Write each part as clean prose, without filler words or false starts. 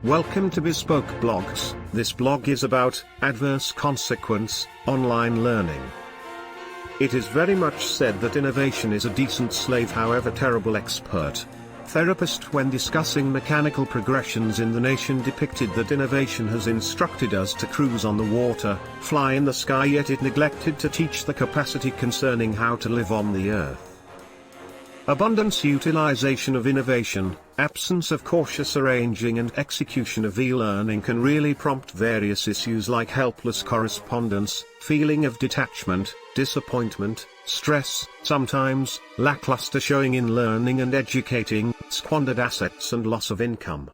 Welcome to Bespoke Blogs. This blog is about adverse consequence, online learning. It is very much said that innovation is a decent slave, however terrible expert. Therapist, when discussing mechanical progressions in the nation, depicted that innovation has instructed us to cruise on the water, fly in the sky, yet it neglected to teach the capacity concerning how to live on the earth. Abundance utilization of innovation, absence of cautious arranging and execution of e-learning can really prompt various issues like helpless correspondence, feeling of detachment, disappointment, stress, sometimes lackluster showing in learning and educating, squandered assets and loss of income.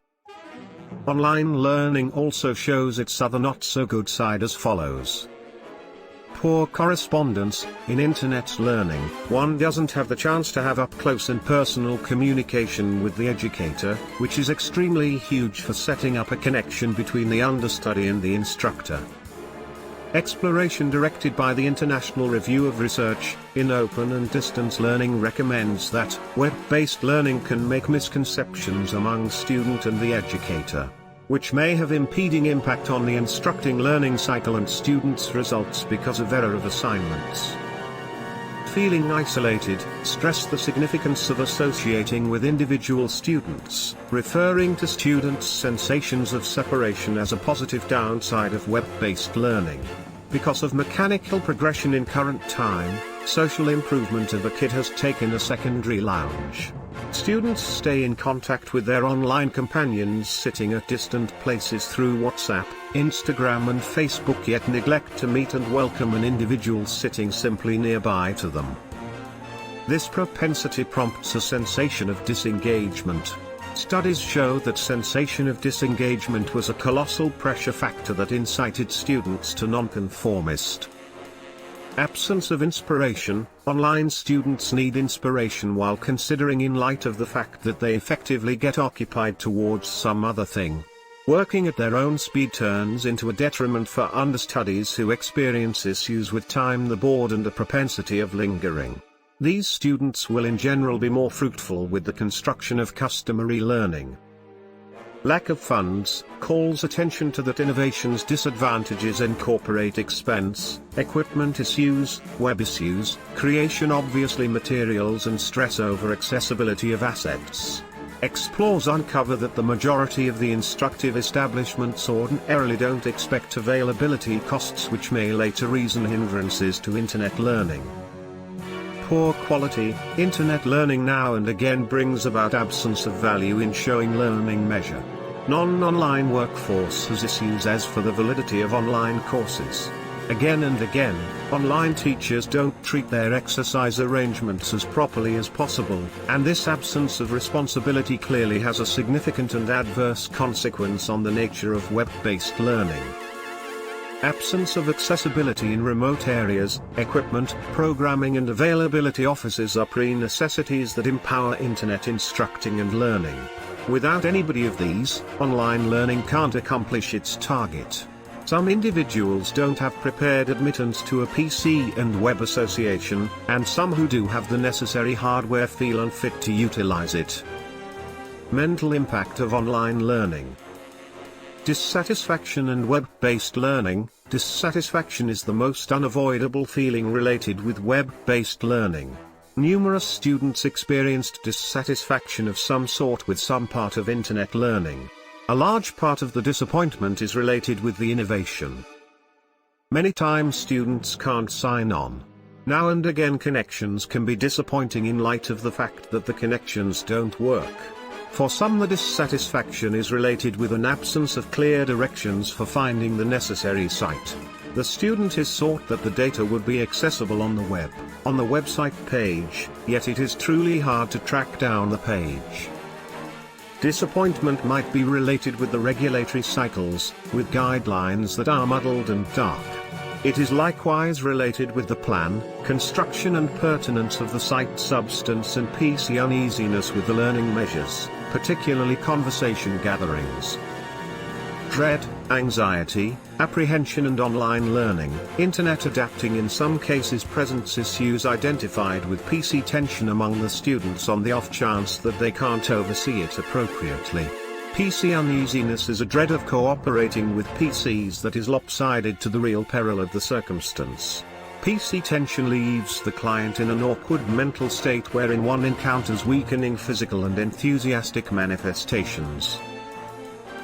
Online learning also shows its other not-so-good side as follows. Poor correspondence. In internet learning, one doesn't have the chance to have up-close and personal communication with the educator, which is extremely huge for setting up a connection between the understudy and the instructor. Exploration directed by the International Review of Research in Open and Distance Learning recommends that web-based learning can make misconceptions among student and the educator, which may have impeding impact on the instructing learning cycle and students' results because of error of assignments. Feeling isolated, stress the significance of associating with individual students, referring to students' sensations of separation as a positive downside of web-based learning. Because of mechanical progression in current time, social improvement of a kid has taken a secondary lounge. Students stay in contact with their online companions sitting at distant places through WhatsApp, Instagram and Facebook, yet neglect to meet and welcome an individual sitting simply nearby to them. This propensity prompts a sensation of disengagement. Studies show that sensation of disengagement was a colossal pressure factor that incited students to nonconformist. Absence of inspiration. Online students need inspiration while considering in light of the fact that they effectively get occupied towards some other thing. Working at their own speed turns into a detriment for understudies who experience issues with time, the bored and a propensity of lingering. These students will in general be more fruitful with the construction of customary learning. Lack of funds calls attention to that innovation's disadvantages incorporate expense, equipment issues, web issues, creation obviously materials and stress over accessibility of assets. Explores uncover that the majority of the instructive establishments ordinarily don't expect availability costs, which may later reason hindrances to internet learning. Poor quality. Internet learning now and again brings about absence of value in showing learning measure. Non-online workforce has issues as for the validity of online courses. Again and again, online teachers don't treat their exercise arrangements as properly as possible, and this absence of responsibility clearly has a significant and adverse consequence on the nature of web-based learning. Absence of accessibility in remote areas, equipment, programming and availability offices are pre-necessities that empower internet instructing and learning. Without anybody of these, online learning can't accomplish its target. Some individuals don't have prepared admittance to a PC and web association, and some who do have the necessary hardware feel unfit to utilize it. Mental impact of online learning. Dissatisfaction and web-based learning. Dissatisfaction is the most unavoidable feeling related with web-based learning. Numerous students experienced dissatisfaction of some sort with some part of internet learning. A large part of the disappointment is related with the innovation. Many times students can't sign on. Now and again connections can be disappointing in light of the fact that the connections don't work. For some, the dissatisfaction is related with an absence of clear directions for finding the necessary site. The student is taught that the data would be accessible on the web, on the website page, yet it is truly hard to track down the page. Disappointment might be related with the regulatory cycles, with guidelines that are muddled and dark. It is likewise related with the plan, construction and pertinence of the site substance and PC uneasiness with the learning measures, particularly conversation gatherings. Dread, anxiety, apprehension and online learning. Internet adapting in some cases presents issues identified with PC tension among the students on the off chance that they can't oversee it appropriately. PC uneasiness is a dread of cooperating with PCs that is lopsided to the real peril of the circumstance. PC tension leaves the client in an awkward mental state wherein one encounters weakening physical and enthusiastic manifestations.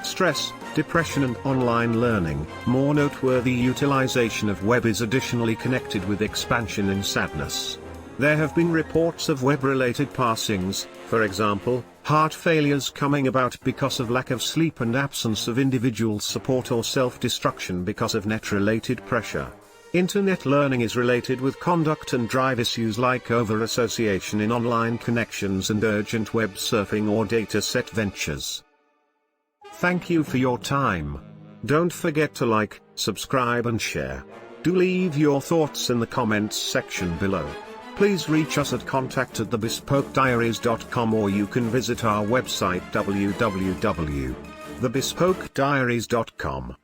Stress, depression and online learning. More noteworthy utilization of web is additionally connected with expansion in sadness. There have been reports of web-related passings, for example, heart failures coming about because of lack of sleep and absence of individual support or self-destruction because of net-related pressure. Internet learning is related with conduct and drive issues like over-association in online connections and urgent web surfing or dataset ventures. Thank you for your time. Don't forget to like, subscribe and share. Do leave your thoughts in the comments section below. Please reach us at contact@thebespokediaries.com, or you can visit our website www.thebespokediaries.com.